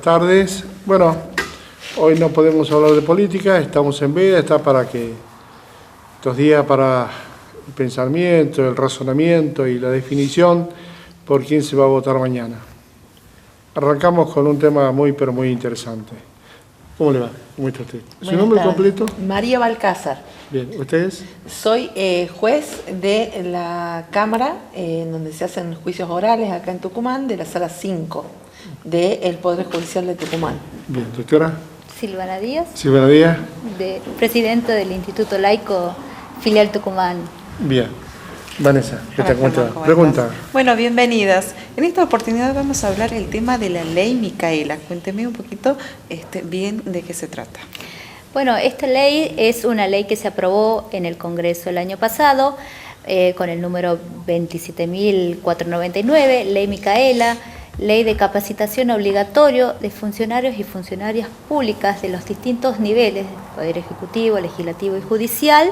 tardes. Bueno, hoy no podemos hablar de política, estamos en veda, está para que estos días para el pensamiento, el razonamiento y la definición por quién se va a votar mañana. Arrancamos con un tema muy, pero muy interesante. ¿Cómo le va? ¿Cómo está usted? ¿Su nombre completo? María Balcázar. Bien, ¿usted es? Soy juez de la Cámara, donde se hacen juicios orales acá en Tucumán, de la Sala 5 del Poder Judicial de Tucumán. Bien, doctora. Silvana Díaz. Silvana Díaz. Presidenta del Instituto Laico Filial Tucumán. Bien. Vanessa, ¿cómo te va? Pregunta. Bueno, bienvenidas. En esta oportunidad vamos a hablar el tema de la ley Micaela. Cuénteme un poquito bien de qué se trata. Bueno, esta ley es una ley que se aprobó en el Congreso el año pasado con el número 27.499, ley Micaela, ley de capacitación obligatorio de funcionarios y funcionarias públicas de los distintos niveles, Poder Ejecutivo, Legislativo y Judicial,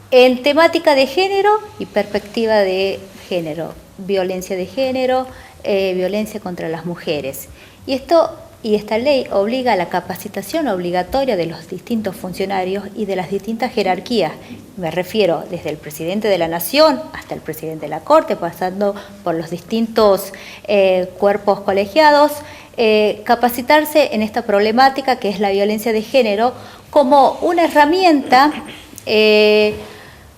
en temática de género y perspectiva de género, violencia de género, violencia contra las mujeres. Y esta ley obliga a la capacitación obligatoria de los distintos funcionarios y de las distintas jerarquías. Me refiero desde el presidente de la Nación hasta el presidente de la Corte, pasando por los distintos cuerpos colegiados, capacitarse en esta problemática que es la violencia de género como una herramienta.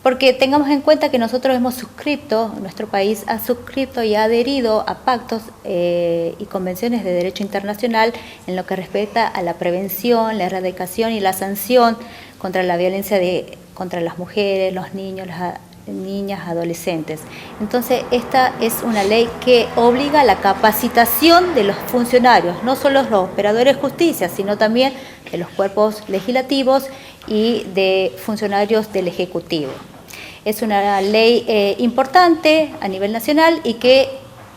Porque tengamos en cuenta que nosotros hemos suscrito, nuestro país ha suscrito y ha adherido a pactos y convenciones de derecho internacional en lo que respecta a la prevención, la erradicación y la sanción contra la violencia contra las mujeres, los niños, las niñas, adolescentes. Entonces, esta es una ley que obliga a la capacitación de los funcionarios, no solo los operadores de justicia, sino también de los cuerpos legislativos y de funcionarios del Ejecutivo. Es una ley importante a nivel nacional y que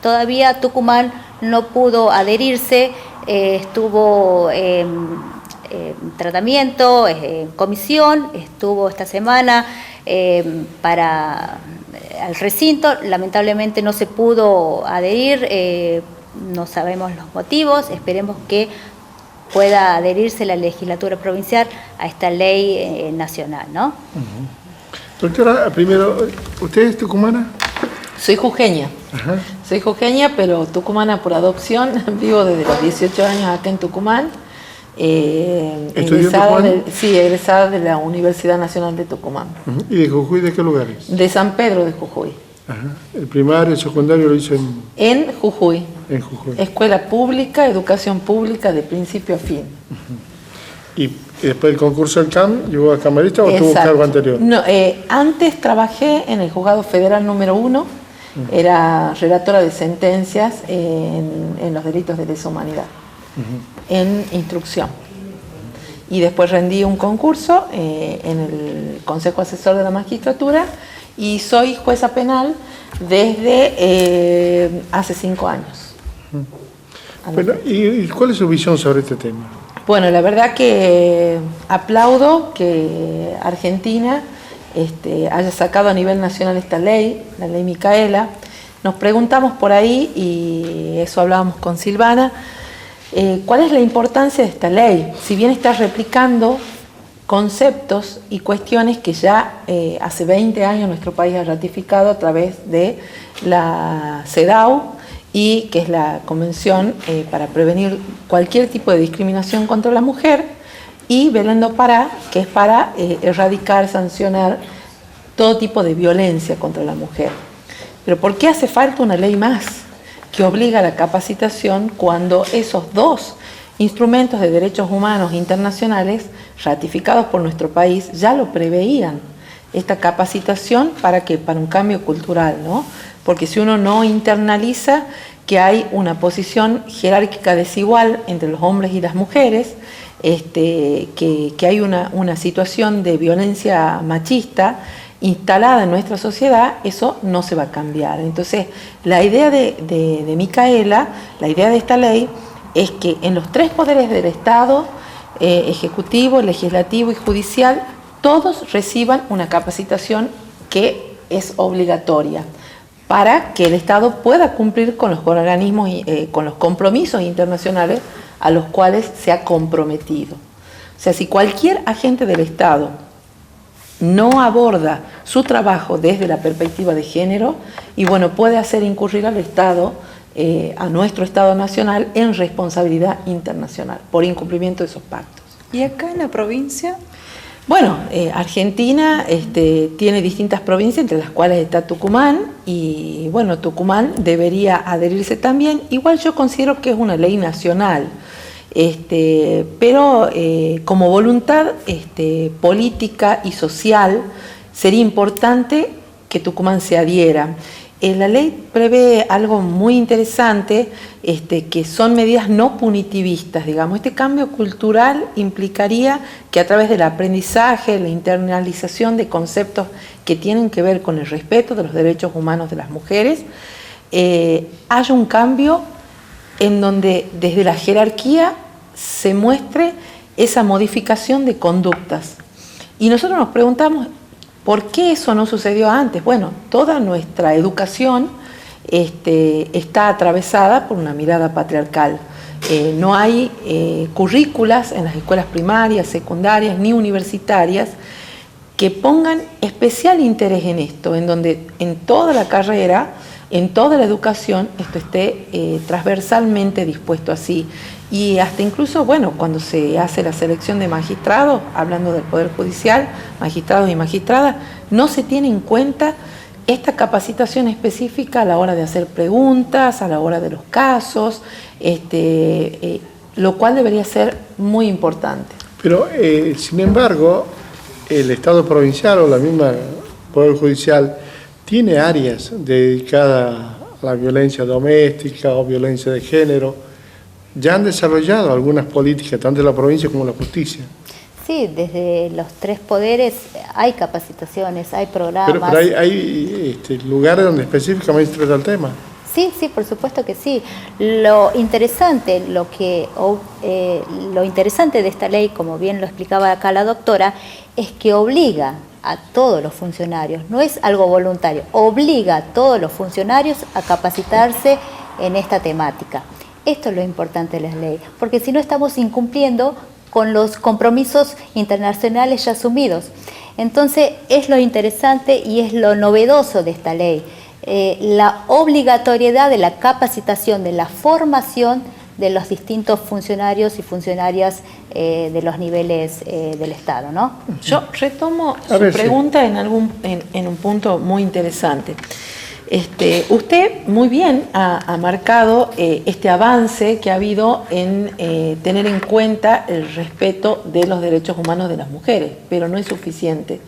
todavía Tucumán no pudo adherirse, estuvo en tratamiento, en comisión, estuvo esta semana al recinto, lamentablemente no se pudo adherir, no sabemos los motivos, esperemos que pueda adherirse la legislatura provincial a esta ley nacional, ¿no? Uh-huh. Doctora, primero, ¿usted es tucumana? Soy jujeña. Ajá. Soy jujeña, pero tucumana por adopción. Vivo desde los 18 años acá en Tucumán. Egresada de la Universidad Nacional de Tucumán. Uh-huh. ¿Y de Jujuy de qué lugares? De San Pedro de Jujuy. Ajá. ¿El primario, el secundario lo hizo en...? En Jujuy. En Jujuy. Escuela pública, educación pública de principio a fin. Uh-huh. ¿Y después del concurso del CAM, llegó a camarista o tuvo cargo anterior? No, antes trabajé en el Juzgado Federal número 1, era relatora de sentencias en los delitos de lesa humanidad, en instrucción. Y después rendí un concurso en el Consejo Asesor de la Magistratura y soy jueza penal desde hace 5 años. Bueno, ¿y cuál es su visión sobre este tema? Bueno, la verdad que aplaudo que Argentina haya sacado a nivel nacional esta ley, la ley Micaela. Nos preguntamos por ahí, y eso hablábamos con Silvana, ¿cuál es la importancia de esta ley? Si bien está replicando conceptos y cuestiones que ya hace 20 años nuestro país ha ratificado a través de la CEDAW, y que es la Convención para prevenir cualquier tipo de discriminación contra la mujer, y velando que es para erradicar, sancionar todo tipo de violencia contra la mujer. Pero ¿por qué hace falta una ley más que obliga a la capacitación cuando esos dos instrumentos de derechos humanos internacionales ratificados por nuestro país ya lo preveían? Esta capacitación para un cambio cultural, ¿no? Porque si uno no internaliza que hay una posición jerárquica desigual entre los hombres y las mujeres, que hay una situación de violencia machista instalada en nuestra sociedad, eso no se va a cambiar. Entonces, la idea de Micaela, la idea de esta ley, es que en los 3 poderes del Estado, ejecutivo, legislativo y judicial, todos reciban una capacitación que es obligatoria para que el Estado pueda cumplir con los organismos, con los compromisos internacionales a los cuales se ha comprometido. O sea, si cualquier agente del Estado no aborda su trabajo desde la perspectiva de género, y bueno, puede hacer incurrir al Estado, a nuestro Estado nacional, en responsabilidad internacional por incumplimiento de esos pactos. ¿Y acá en la provincia? Bueno, Argentina tiene distintas provincias, entre las cuales está Tucumán, y bueno, Tucumán debería adherirse también. Igual yo considero que es una ley nacional, pero como voluntad política y social sería importante que Tucumán se adhiera. La ley prevé algo muy interesante, que son medidas no punitivistas, digamos. Este cambio cultural implicaría que a través del aprendizaje, la internalización de conceptos que tienen que ver con el respeto de los derechos humanos de las mujeres, haya un cambio en donde desde la jerarquía se muestre esa modificación de conductas. Y nosotros nos preguntamos, ¿por qué eso no sucedió antes? Bueno, toda nuestra educación está atravesada por una mirada patriarcal. No hay currículas en las escuelas primarias, secundarias ni universitarias que pongan especial interés en esto, en donde en toda la carrera, en toda la educación, esto esté transversalmente dispuesto así. Y hasta incluso, bueno, cuando se hace la selección de magistrados, hablando del Poder Judicial, magistrados y magistradas, no se tiene en cuenta esta capacitación específica a la hora de hacer preguntas, a la hora de los casos, lo cual debería ser muy importante. Pero, sin embargo, el Estado provincial o la misma Poder Judicial tiene áreas dedicadas a la violencia doméstica o violencia de género. Ya han desarrollado algunas políticas, tanto en la provincia como en la justicia. Sí, desde los tres poderes hay capacitaciones, hay programas. Pero hay lugares donde específicamente se trata el tema. Sí, por supuesto que sí. Lo interesante de esta ley, como bien lo explicaba acá la doctora, es que obliga a todos los funcionarios, no es algo voluntario, obliga a todos los funcionarios a capacitarse en esta temática. Esto es lo importante de las leyes, porque si no estamos incumpliendo con los compromisos internacionales ya asumidos. Entonces es lo interesante y es lo novedoso de esta ley, la obligatoriedad de la capacitación, de la formación de los distintos funcionarios y funcionarias de los niveles del Estado, ¿no? Yo retomo su pregunta en un punto muy interesante. Usted muy bien ha marcado este avance que ha habido en tener en cuenta el respeto de los derechos humanos de las mujeres, pero no es suficiente.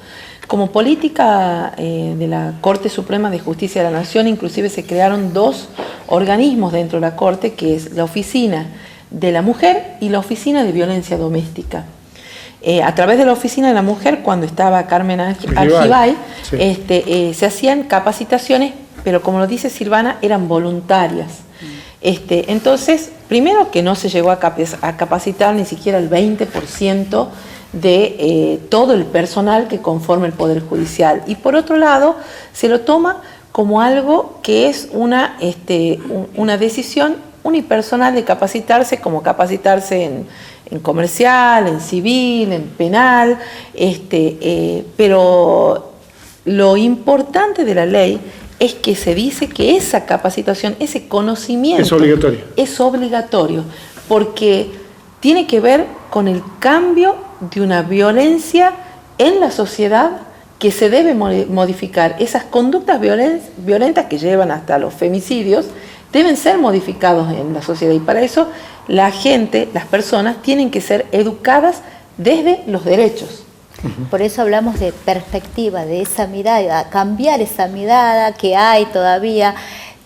Como política de la Corte Suprema de Justicia de la Nación, inclusive se crearon dos organismos dentro de la Corte, que es la Oficina de la Mujer y la Oficina de Violencia Doméstica. A través de la Oficina de la Mujer, cuando estaba Carmen Argibay, sí, se hacían capacitaciones, pero como lo dice Silvana, eran voluntarias. Entonces, primero que no se llegó a capacitar ni siquiera el 20% de todo el personal que conforma el Poder Judicial. Y por otro lado, se lo toma como algo que es una decisión unipersonal de capacitarse, como capacitarse en comercial, en civil, en penal, pero lo importante de la ley es que se dice que esa capacitación, ese conocimiento es obligatorio, porque tiene que ver con el cambio de una violencia en la sociedad que se debe modificar. Esas conductas violentas que llevan hasta los femicidios deben ser modificados en la sociedad, y para eso la gente, las personas, tienen que ser educadas desde los derechos. Por eso hablamos de perspectiva, de esa mirada, cambiar esa mirada que hay todavía,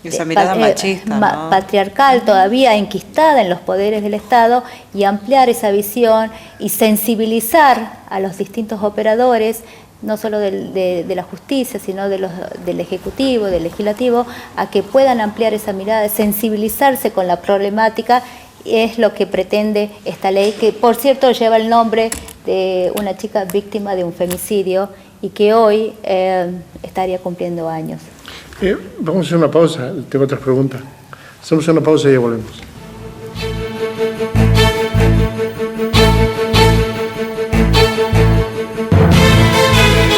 esa mirada machista, ¿no? Patriarcal, todavía enquistada en los poderes del Estado, y ampliar esa visión y sensibilizar a los distintos operadores, no solo de la justicia, sino del Ejecutivo, del Legislativo, a que puedan ampliar esa mirada, sensibilizarse con la problemática. Es lo que pretende esta ley, que por cierto lleva el nombre de una chica víctima de un femicidio y que hoy estaría cumpliendo años. Vamos a hacer una pausa, tengo otras preguntas. Hacemos una pausa y ya volvemos.